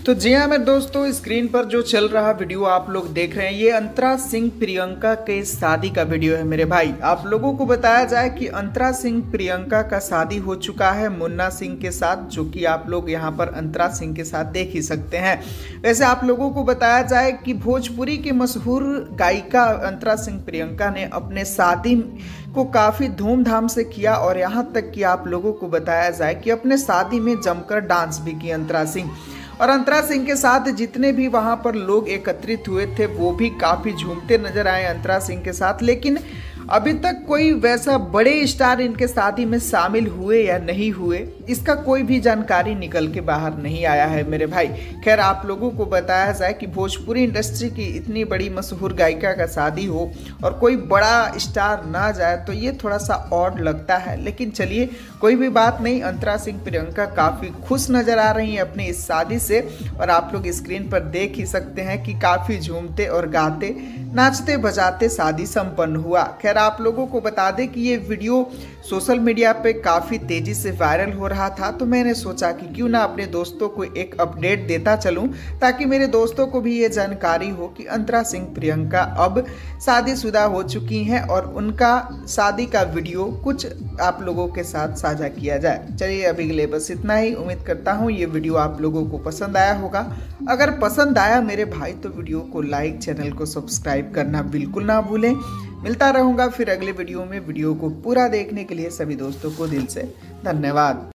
तो जी हाँ मेरे दोस्तों, स्क्रीन पर जो चल रहा वीडियो आप लोग देख रहे हैं ये अंतरा सिंह प्रियंका के शादी का वीडियो है मेरे भाई। आप लोगों को बताया जाए कि अंतरा सिंह प्रियंका का शादी हो चुका है मुन्ना सिंह के साथ, जो कि आप लोग यहाँ पर अंतरा सिंह के साथ देख ही सकते हैं। वैसे आप लोगों को बताया जाए कि भोजपुरी की मशहूर गायिका अंतरा सिंह प्रियंका ने अपने शादी को काफ़ी धूमधाम से किया और यहाँ तक कि आप लोगों को बताया जाए कि अपने शादी में जमकर डांस भी की अंतरा सिंह। और अंतरा सिंह के साथ जितने भी वहां पर लोग एकत्रित हुए थे वो भी काफ़ी झूमते नजर आए अंतरा सिंह के साथ। लेकिन अभी तक कोई वैसा बड़े स्टार इनके शादी में शामिल हुए या नहीं हुए, इसका कोई भी जानकारी निकल के बाहर नहीं आया है मेरे भाई। खैर आप लोगों को बताया जाए कि भोजपुरी इंडस्ट्री की इतनी बड़ी मशहूर गायिका का शादी हो और कोई बड़ा स्टार ना जाए तो ये थोड़ा सा ऑड लगता है। लेकिन चलिए कोई भी बात नहीं, अंतरा सिंह प्रियंका काफ़ी खुश नज़र आ रही हैं अपनी इस शादी से और आप लोग स्क्रीन पर देख ही सकते हैं कि काफ़ी झूमते और गाते नाचते बजाते शादी संपन्न हुआ। खैर आप लोगों को बता दें कि ये वीडियो सोशल मीडिया पे काफ़ी तेज़ी से वायरल हो रहा था, तो मैंने सोचा कि क्यों ना अपने दोस्तों को एक अपडेट देता चलूं ताकि मेरे दोस्तों को भी ये जानकारी हो कि अंतरा सिंह प्रियंका अब शादीशुदा हो चुकी हैं और उनका शादी का वीडियो कुछ आप लोगों के साथ साझा किया जाए। चलिए अभी के लिए बस इतना ही। उम्मीद करता हूँ ये वीडियो आप लोगों को पसंद आया होगा। अगर पसंद आया मेरे भाई तो वीडियो को लाइक, चैनल को सब्सक्राइब करना बिल्कुल ना भूलें। मिलता रहूँगा फिर अगले वीडियो में। वीडियो को पूरा देखने के लिए सभी दोस्तों को दिल से धन्यवाद।